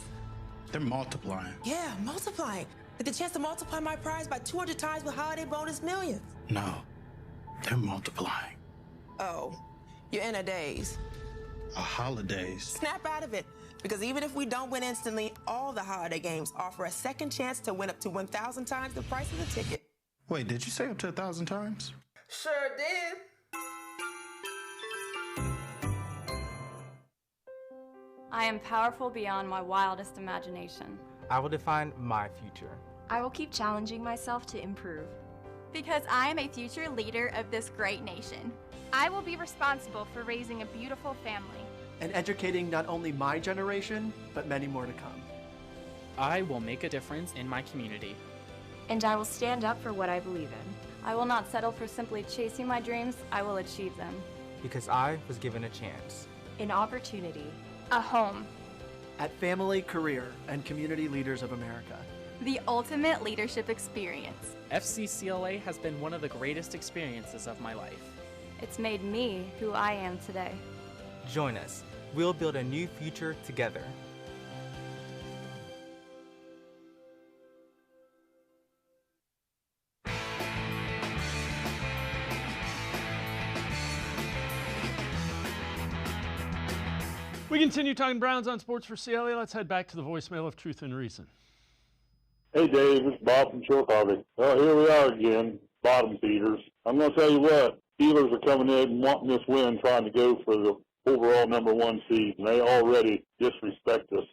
They're multiplying. Yeah, multiplying. With the chance to multiply my prize by 200 times with Holiday Bonus Millions. No, they're multiplying. Oh, you're in a daze. A holidays. Snap out of it, because even if we don't win instantly, all the holiday games offer a second chance to win up to 1,000 times the price of the ticket. Wait, did you say up to 1,000 times? Sure did. I am powerful beyond my wildest imagination. I will define my future. I will keep challenging myself to improve. Because I am a future leader of this great nation. I will be responsible for raising a beautiful family. And educating not only my generation, but many more to come. I will make a difference in my community. And I will stand up for what I believe in. I will not settle for simply chasing my dreams. I will achieve them. Because I was given a chance. An opportunity. A home. At Family, Career, and Community Leaders of America. The ultimate leadership experience. FCCLA has been one of the greatest experiences of my life. It's made me who I am today. Join us. We'll build a new future together. We continue talking Browns on Sports4CLE. Let's head back to the voicemail of Truth and Reason. Hey, Dave, it's Bob from Chillicothe. Well, here we are again, bottom feeders. I'm going to tell you what, Steelers are coming in and wanting this win, trying to go for the overall #1 seed, and they already disrespect us.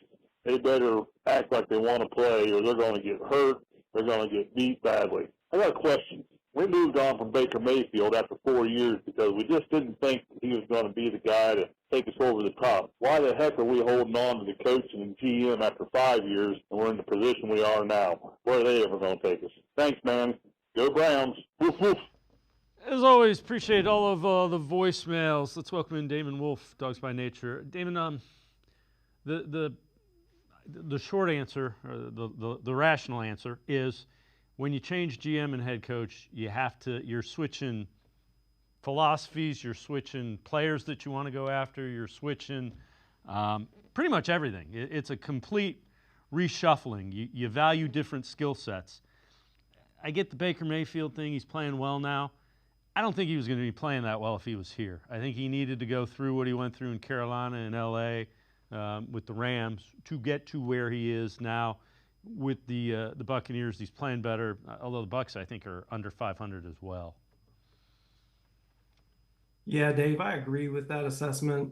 They better act like they want to play, or they're going to get hurt. They're going to get beat badly. I got a question. We moved on from Baker Mayfield after 4 years because we just didn't think he was going to be the guy to take us over the top. Why the heck are we holding on to the coach and GM after 5 years and we're in the position we are now? Where are they ever going to take us? Thanks, man. Go Browns. Woof, woof. As always, appreciate all of the voicemails. Let's welcome in Damon, Wolfe, Dawgs by Nature. Damon, the short answer, or the rational answer is, when you change GM and head coach, you're switching philosophies, you're switching players that you want to go after, you're switching pretty much everything. It's a complete reshuffling. You value different skill sets. I get the Baker Mayfield thing. He's playing well now. I don't think he was going to be playing that well if he was here. I think he needed to go through what he went through in Carolina and L.A. With the Rams to get to where he is now. With the Buccaneers, he's playing better, although the Bucs, I think, are under 500 as well. Yeah, Dave, I agree with that assessment.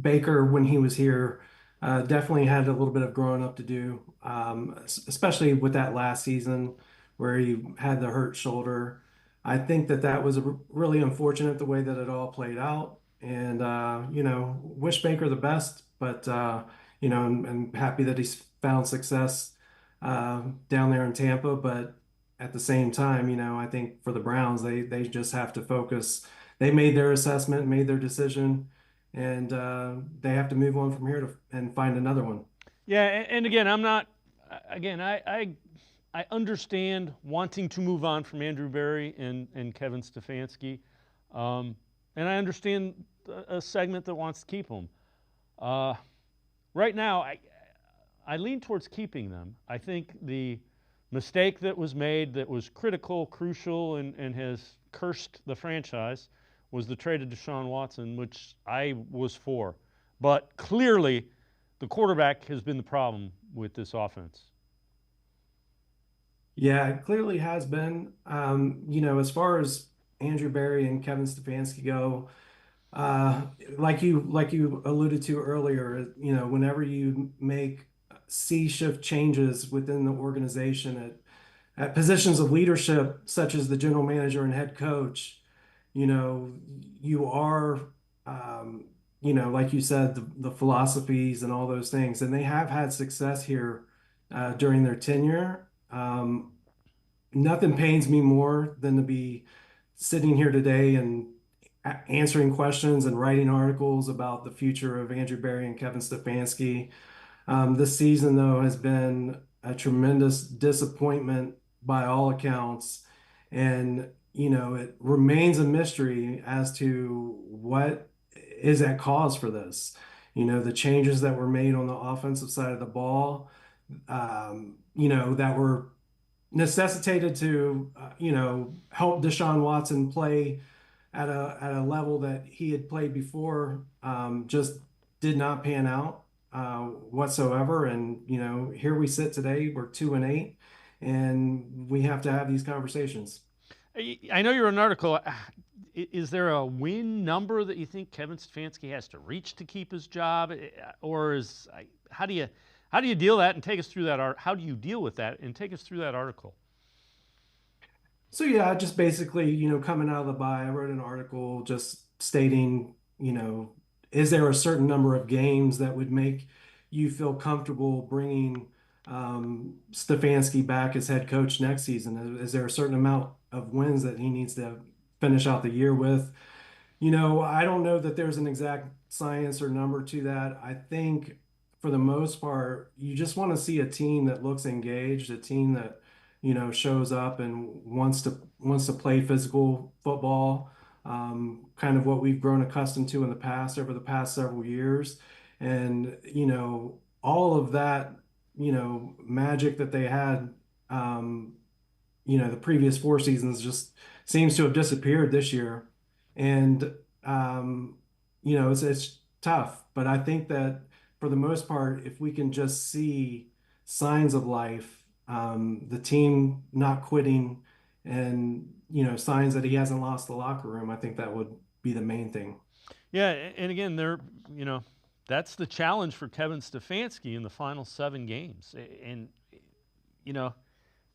Baker, when he was here, definitely had a little bit of growing up to do, especially with that last season where he had the hurt shoulder. I think that was really unfortunate the way that it all played out. And, wish Baker the best, but I'm happy that he's found success down there in Tampa. But at the same time, I think for the Browns, they just have to focus. They made their assessment, made their decision, and they have to move on from here and find another one. Yeah, and again, I'm not. Again, I understand wanting to move on from Andrew Berry and Kevin Stefanski, and I understand a segment that wants to keep them. Right now, I lean towards keeping them. I think the mistake that was made that was critical, crucial, and has cursed the franchise was the trade of Deshaun Watson, which I was for. But clearly, the quarterback has been the problem with this offense. Yeah, it clearly has been. As far as Andrew Berry and Kevin Stefanski go, uh, like you alluded to earlier, whenever you make C shift changes within the organization at positions of leadership, such as the general manager and head coach, you are, like you said, the philosophies and all those things, and they have had success here during their tenure. Nothing pains me more than to be sitting here today and answering questions and writing articles about the future of Andrew Berry and Kevin Stefanski. This season, though, has been a tremendous disappointment by all accounts. And, it remains a mystery as to what is at cause for this. The changes that were made on the offensive side of the ball, that were necessitated to, help Deshaun Watson play at a level that he had played before, just did not pan out whatsoever. And here we sit today. We're 2-8, and we have to have these conversations. I know you're an article. Is there a win number that you think Kevin Stefanski has to reach to keep his job, or how do you deal that and take us through that? How do you deal with that and take us through that article? So yeah, just basically, coming out of the bye, I wrote an article just stating, is there a certain number of games that would make you feel comfortable bringing Stefanski back as head coach next season? Is there a certain amount of wins that he needs to finish out the year with? I don't know that there's an exact science or number to that. I think for the most part, you just want to see a team that looks engaged, a team that shows up and wants to play physical football, kind of what we've grown accustomed to in the past over the past several years. And, all of that, magic that they had, the previous 4 seasons just seems to have disappeared this year. And, it's tough, but I think that for the most part, if we can just see signs of life, the team not quitting, and signs that he hasn't lost the locker room, I think that would be the main thing. Yeah, and again, that's the challenge for Kevin Stefanski in the final 7 games. And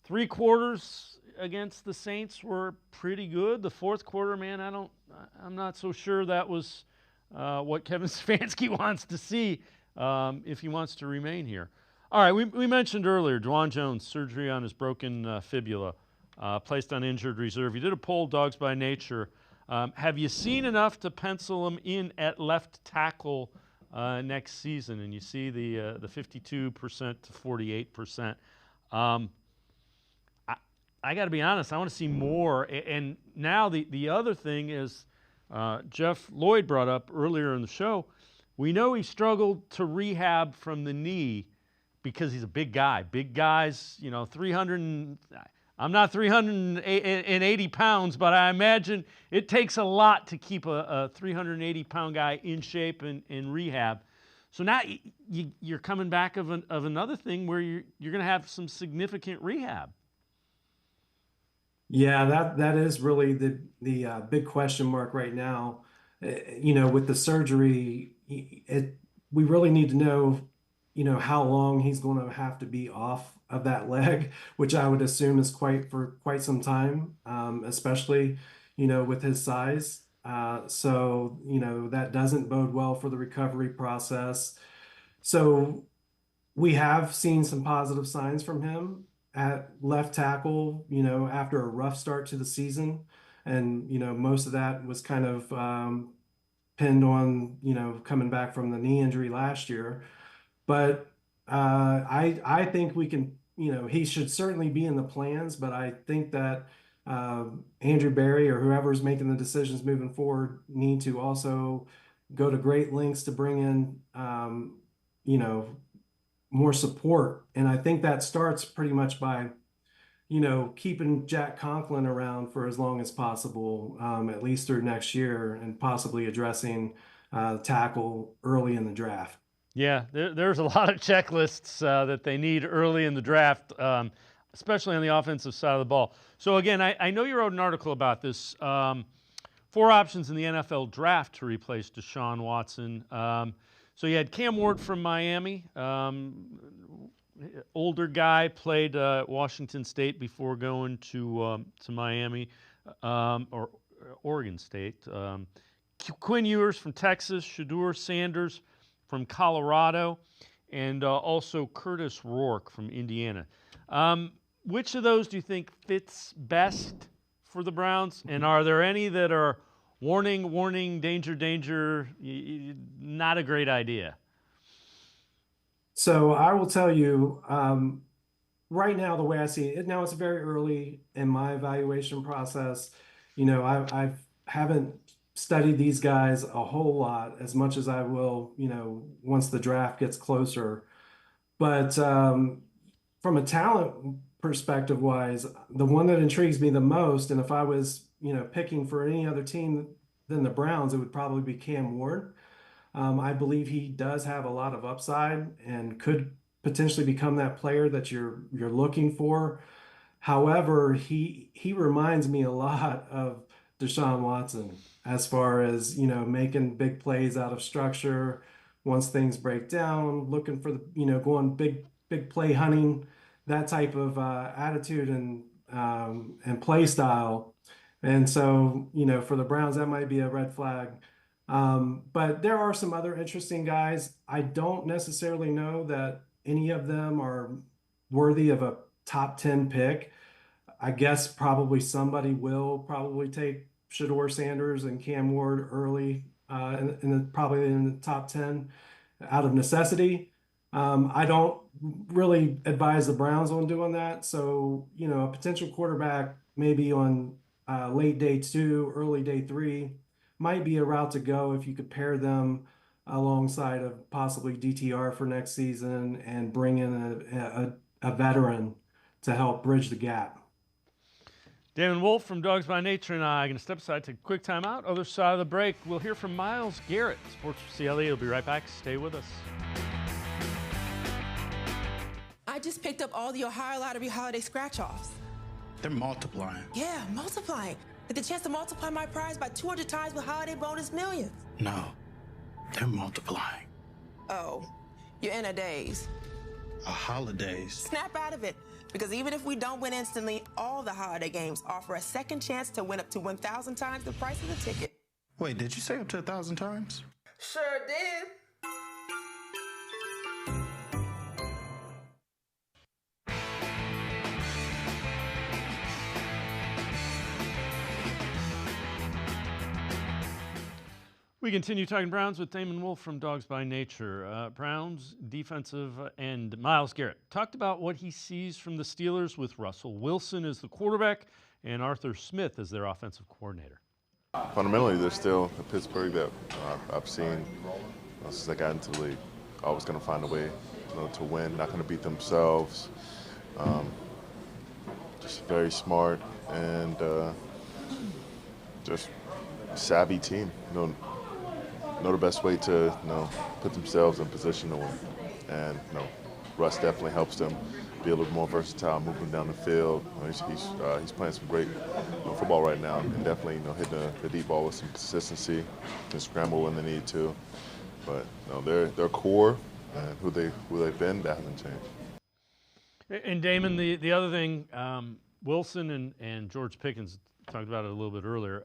3 quarters against the Saints were pretty good. The 4th quarter, man, I'm not so sure that was what Kevin Stefanski wants to see if he wants to remain here. All right, we mentioned earlier, Dwan Jones, surgery on his broken fibula, placed on injured reserve. You did a poll, Dawgs by Nature. Have you seen enough to pencil him in at left tackle next season? And you see the 52% to 48%. I got to be honest, I want to see more. And now the other thing is, Jeff Lloyd brought up earlier in the show, we know he struggled to rehab from the knee because he's a big guy. Big guys, 300. I'm not 380 pounds, but I imagine it takes a lot to keep a 380-pound guy in shape and in rehab. So now you're coming back of another thing where you're going to have some significant rehab. Yeah, that is really the big question mark right now. With the surgery, we really need to know, how long he's going to have to be off of that leg, which I would assume is for quite some time, especially, with his size. So, that doesn't bode well for the recovery process. So we have seen some positive signs from him at left tackle, after a rough start to the season. And, most of that was kind of pinned on, coming back from the knee injury last year. But, I think we can, he should certainly be in the plans, but I think that Andrew Berry or whoever's making the decisions moving forward need to also go to great lengths to bring in, more support. And I think that starts pretty much by, keeping Jack Conklin around for as long as possible, at least through next year, and possibly addressing tackle early in the draft. Yeah, there's a lot of checklists that they need early in the draft, especially on the offensive side of the ball. So again, I know you wrote an article about this. 4 options in the NFL draft to replace Deshaun Watson. So you had Cam Ward from Miami, older guy, played Washington State before going to Miami or Oregon State. Quinn Ewers from Texas, Shedeur Sanders from Colorado, and also Curtis Rourke from Indiana. Which of those do you think fits best for the Browns? And are there any that are warning, danger, danger, not a great idea? So I will tell you, right now, the way I see it, now it's very early in my evaluation process. I haven't studied these guys a whole lot, as much as I will, once the draft gets closer. But from a talent perspective wise, the one that intrigues me the most, and if I was, picking for any other team than the Browns, it would probably be Cam Ward. I believe he does have a lot of upside and could potentially become that player that you're looking for. However, he reminds me a lot of Deshaun Watson as far as, making big plays out of structure once things break down, looking for the, going big play hunting, that type of attitude and play style. And so, for the Browns, that might be a red flag. But there are some other interesting guys. I don't necessarily know that any of them are worthy of a top 10 pick. I guess probably somebody will probably take Shedeur Sanders and Cam Ward early, probably in the top 10 out of necessity. I don't really advise the Browns on doing that. So, a potential quarterback maybe on late day 2, early day 3 might be a route to go if you could pair them alongside of possibly DTR for next season and bring in a veteran to help bridge the gap. Damon Wolfe from Dawgs by Nature and I are going to step aside, take a quick time out. Other side of the break, we'll hear from Myles Garrett. Sports4CLE will be right back. Stay with us. I just picked up all the Ohio Lottery holiday scratch-offs. They're multiplying. Yeah, multiplying. With the chance to multiply my prize by 200 times with holiday bonus millions. No, they're multiplying. Oh, you're in a daze. A holidays. Snap out of it. Because even if we don't win instantly, all the holiday games offer a second chance to win up to 1,000 times the price of the ticket. Wait, did you say up to 1,000 times? Sure did. We continue talking Browns with Damon Wolfe from Dawgs by Nature. Browns defensive end Myles Garrett talked about what he sees from the Steelers with Russell Wilson as the quarterback and Arthur Smith as their offensive coordinator. Fundamentally, they're still the Pittsburgh that I've seen since I got into the league. Always going to find a way to win, not going to beat themselves. Just very smart and just savvy team. Know the best way to put themselves in position to win, and Russ definitely helps them be a little more versatile, moving down the field. He's playing some great football right now, and definitely hitting the deep ball with some consistency and scramble when they need to. But their core and who they've been, that hasn't changed. And Damon, the other thing, Wilson and George Pickens talked about it a little bit earlier.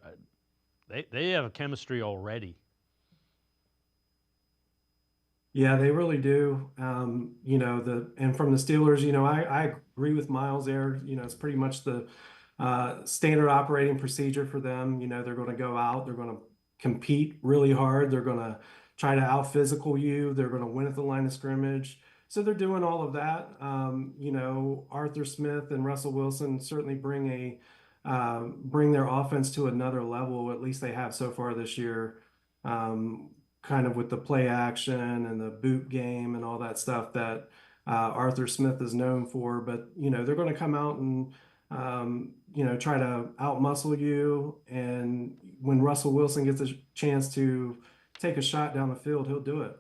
They have a chemistry already. Yeah, they really do. And from the Steelers, I agree with Myles there. It's pretty much the standard operating procedure for them. They're going to go out, they're going to compete really hard, they're going to try to out physical you, they're going to win at the line of scrimmage, So they're doing all of that. Arthur Smith and Russell Wilson certainly bring their offense to another level. At least they have so far this year. Kind of with the play action and the boot game and all that stuff that Arthur Smith is known for. But they're going to come out and try to outmuscle you. And when Russell Wilson gets a chance to take a shot down the field, he'll do it.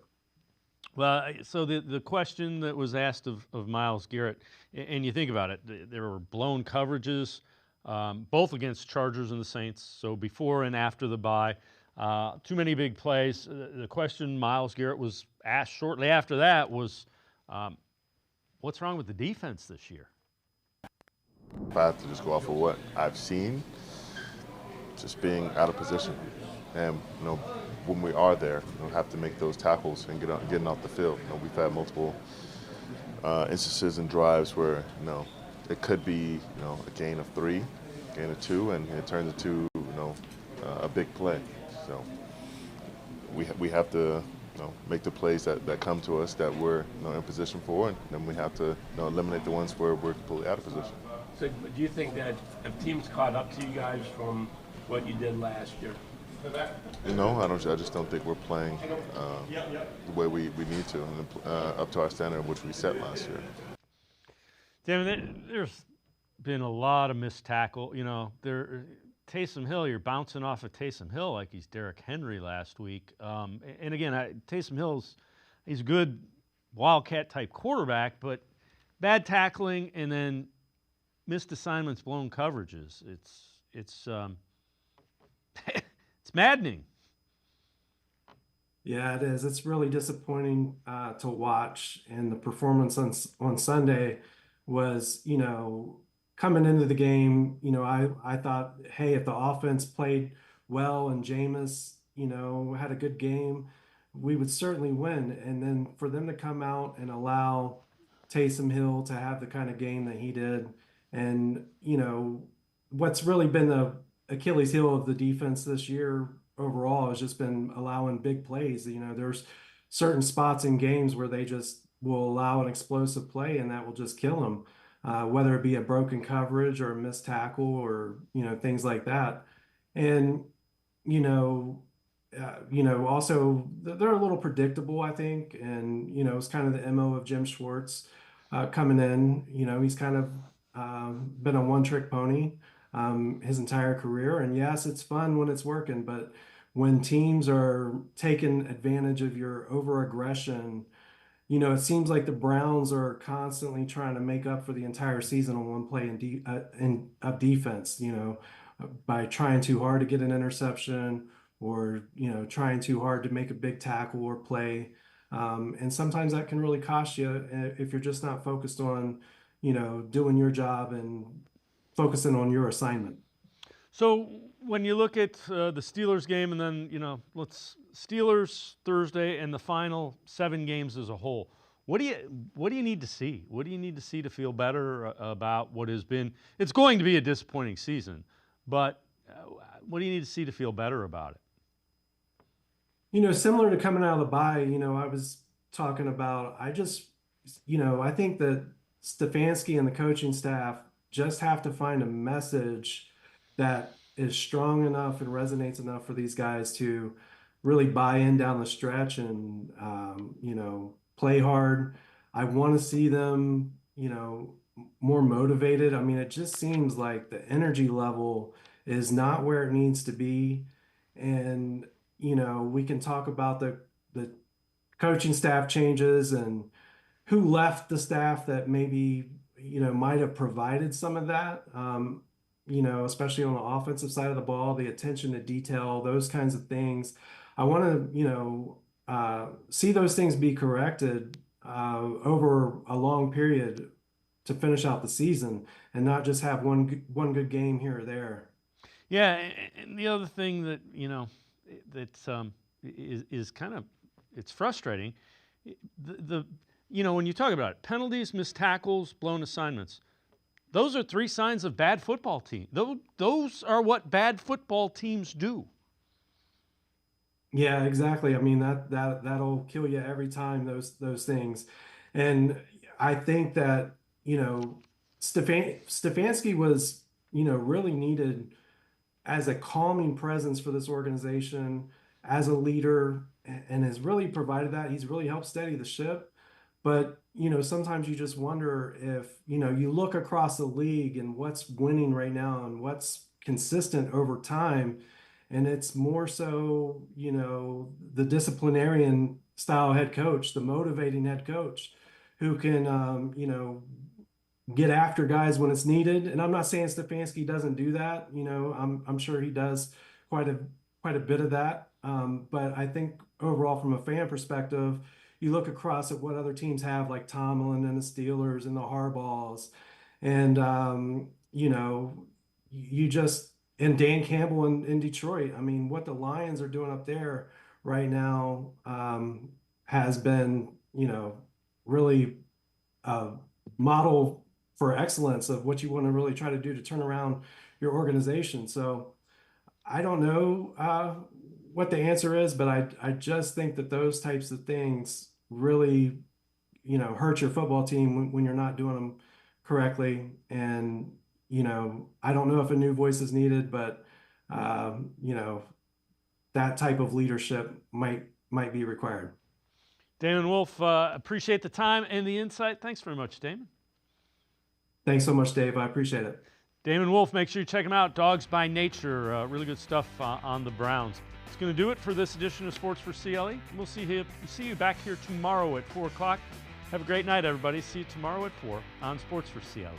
Well, so the question that was asked of Myles Garrett, and you think about it, there were blown coverages, both against Chargers and the Saints, so before and after the bye. Too many big plays. The question Myles Garrett was asked shortly after that was, what's wrong with the defense this year? If I have to just go off of what I've seen, just being out of position. And, when we are there, have to make those tackles and getting off the field. We've had multiple instances and drives where, it could be, a gain of 3, gain of 2, and it turns into, a big play. So we have to, make the plays that come to us that we're, in position for, and then we have to, eliminate the ones where we're completely out of position. So do you think that if teams caught up to you guys from what you did last year? I just don't think we're playing the way we need to, and up to our standard which we set last year. Damon, there's been a lot of missed tackle. Taysom Hill, you're bouncing off of Taysom Hill like he's Derrick Henry last week. And again, Taysom Hill's he's a good Wildcat type quarterback, but bad tackling and then missed assignments, blown coverages. It's it's maddening. Yeah, it is. It's really disappointing to watch. And the performance on Sunday was, coming into the game, I thought, hey, if the offense played well and Jameis, had a good game, we would certainly win. And then for them to come out and allow Taysom Hill to have the kind of game that he did, and, what's really been the Achilles heel of the defense this year overall has just been allowing big plays. There's certain spots in games where they just will allow an explosive play and that will just kill them, whether it be a broken coverage or a missed tackle or, things like that. And, also they're a little predictable, I think. And, it's kind of the MO of Jim Schwartz coming in. He's kind of been a one-trick pony his entire career. And yes, it's fun when it's working, but when teams are taking advantage of your over-aggression, it seems like the Browns are constantly trying to make up for the entire season on one play of defense, by trying too hard to get an interception or, trying too hard to make a big tackle or play. And sometimes that can really cost you if you're just not focused on, doing your job and focusing on your assignment. So when you look at the Steelers game and then, Steelers Thursday and the final 7 games as a whole, what do you need to see? What do you need to see to feel better about what has been? It's going to be a disappointing season, but what do you need to see to feel better about it? Similar to coming out of the bye, I was talking about, I think that Stefanski and the coaching staff just have to find a message that is strong enough and resonates enough for these guys to really buy in down the stretch and, play hard. I want to see them, more motivated. I mean, it just seems like the energy level is not where it needs to be. And, we can talk about the coaching staff changes and who left the staff that maybe, might have provided some of that, especially on the offensive side of the ball, the attention to detail, those kinds of things. I want to, see those things be corrected over a long period to finish out the season and not just have one good game here or there. Yeah, and the other thing that, that's is kind of, it's frustrating. When you talk about it, penalties, missed tackles, blown assignments, those are 3 signs of bad football team. Those are what bad football teams do. Yeah, exactly. I mean, that'll kill you every time, those things. And I think that, Stefanski was, really needed as a calming presence for this organization, as a leader, and has really provided that. He's really helped steady the ship. But, sometimes you just wonder if, you look across the league and what's winning right now and what's consistent over time. And it's more so, the disciplinarian style head coach, the motivating head coach who can, get after guys when it's needed. And I'm not saying Stefanski doesn't do that. I'm sure he does quite a bit of that. But I think overall, from a fan perspective, you look across at what other teams have, like Tomlin and the Steelers and the Harbaughs, and and Dan Campbell in Detroit. I mean, what the Lions are doing up there right now has been, really a model for excellence of what you want to really try to do to turn around your organization. So I don't know what the answer is, but I just think that those types of things really, hurt your football team when you're not doing them correctly. And, I don't know if a new voice is needed, but, that type of leadership might be required. Damon Wolfe, appreciate the time and the insight. Thanks very much, Damon. Thanks so much, Dave. I appreciate it. Damon Wolfe, make sure you check him out. Dawgs by Nature, really good stuff on the Browns. It's going to do it for this edition of Sports for CLE. We'll see you back here tomorrow at 4 o'clock. Have a great night, everybody. See you tomorrow at 4 on Sports for CLE.